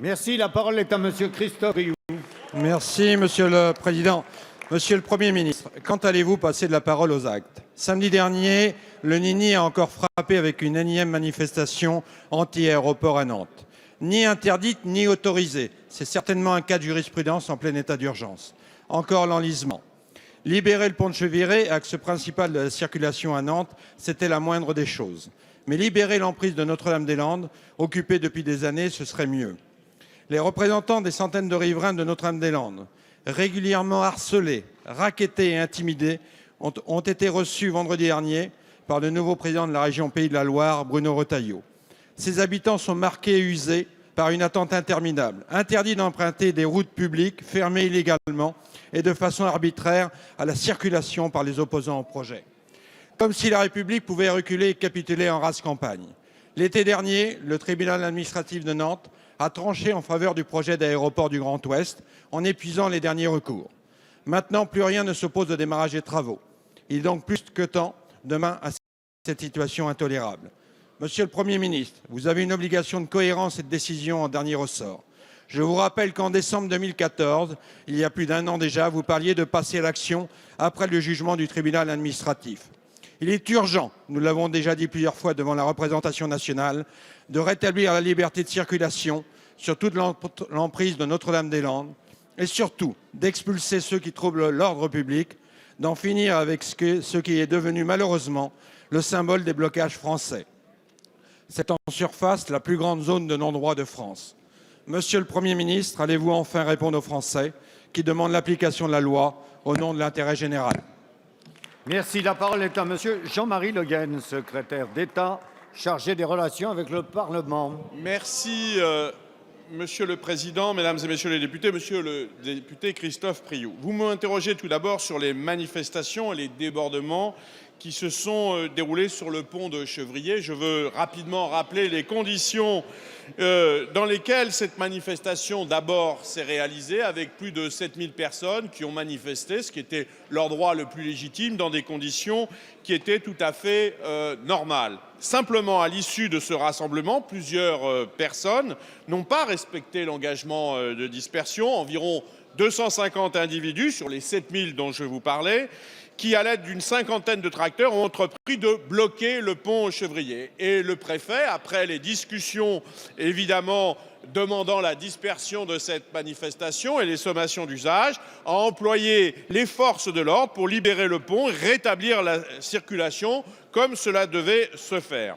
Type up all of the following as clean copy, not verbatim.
Merci. La parole est à Monsieur Christophe Priou. Merci, Monsieur le Président. Monsieur le Premier ministre, quand allez-vous passer de la parole aux actes? Samedi dernier, le Nini a encore frappé avec une énième manifestation anti-aéroport à Nantes. Ni interdite, ni autorisée. C'est certainement un cas de jurisprudence en plein état d'urgence. Encore l'enlisement. Libérer le pont de Cheviré, axe principal de la circulation à Nantes, c'était la moindre des choses. Mais libérer l'emprise de Notre-Dame-des-Landes, occupée depuis des années, ce serait mieux. Les représentants des centaines de riverains de Notre-Dame-des-Landes, régulièrement harcelés, rackettés et intimidés, ont été reçus vendredi dernier par le nouveau président de la région Pays de la Loire, Bruno Retailleau. Ces habitants sont marqués et usés par une attente interminable, interdit d'emprunter des routes publiques fermées illégalement et de façon arbitraire à la circulation par les opposants au projet. Comme si la République pouvait reculer et capituler en rase campagne. L'été dernier, le tribunal administratif de Nantes a tranché en faveur du projet d'aéroport du Grand Ouest en épuisant les derniers recours. Maintenant, plus rien ne s'oppose au démarrage des travaux. Il est donc plus que temps demain à cette situation intolérable. Monsieur le Premier ministre, vous avez une obligation de cohérence et de décision en dernier ressort. Je vous rappelle qu'en décembre 2014, il y a plus d'un an déjà, vous parliez de passer à l'action après le jugement du tribunal administratif. Il est urgent, nous l'avons déjà dit plusieurs fois devant la représentation nationale, de rétablir la liberté de circulation sur toute l'emprise de Notre-Dame-des-Landes et surtout d'expulser ceux qui troublent l'ordre public, d'en finir avec ce qui est devenu malheureusement le symbole des blocages français. C'est en surface la plus grande zone de non-droit de France. Monsieur le Premier ministre, allez-vous enfin répondre aux Français qui demandent l'application de la loi au nom de l'intérêt général? Merci. La parole est à Monsieur Jean-Marie Le Guen, secrétaire d'État chargé des relations avec le Parlement. Merci, Monsieur le Président, Mesdames et Messieurs les députés. Monsieur le député Christophe Priou, vous m'interrogez tout d'abord sur les manifestations et les débordements qui se sont déroulés sur le pont de Chevrier. Je veux rapidement rappeler les conditions dans lesquelles cette manifestation d'abord s'est réalisée, avec plus de 7000 personnes qui ont manifesté, ce qui était leur droit le plus légitime, dans des conditions qui étaient tout à fait normales. Simplement, à l'issue de ce rassemblement, plusieurs personnes n'ont pas respecté l'engagement de dispersion, environ 250 individus sur les 7000 dont je vous parlais, qui, à l'aide d'une cinquantaine de tracteurs, ont entrepris de bloquer le pont Chevrier. Et le préfet, après les discussions évidemment demandant la dispersion de cette manifestation et les sommations d'usage, a employé les forces de l'ordre pour libérer le pont et rétablir la circulation comme cela devait se faire.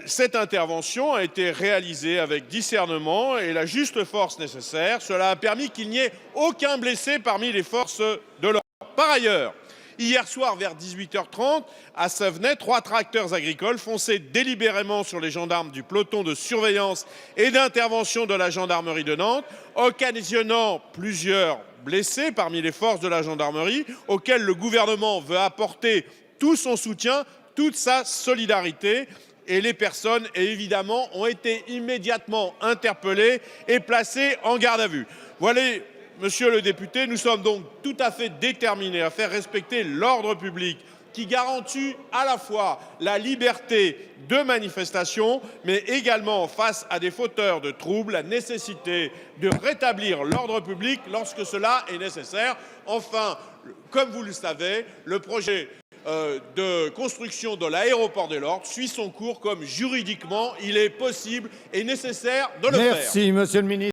Cette intervention a été réalisée avec discernement et la juste force nécessaire. Cela a permis qu'il n'y ait aucun blessé parmi les forces de l'ordre. Par ailleurs, hier soir, vers 18h30, à Savenay, 3 tracteurs agricoles fonçaient délibérément sur les gendarmes du peloton de surveillance et d'intervention de la gendarmerie de Nantes, occasionnant plusieurs blessés parmi les forces de la gendarmerie, auxquels le gouvernement veut apporter tout son soutien, toute sa solidarité. Et les personnes, évidemment, ont été immédiatement interpellées et placées en garde à vue. Voilà, monsieur le député, nous sommes donc tout à fait déterminés à faire respecter l'ordre public qui garantit à la fois la liberté de manifestation, mais également, face à des fauteurs de troubles, la nécessité de rétablir l'ordre public lorsque cela est nécessaire. Enfin, comme vous le savez, le projet de construction de l'aéroport de l'Orne suit son cours comme juridiquement il est possible et nécessaire de le faire. Merci, Monsieur le Ministre.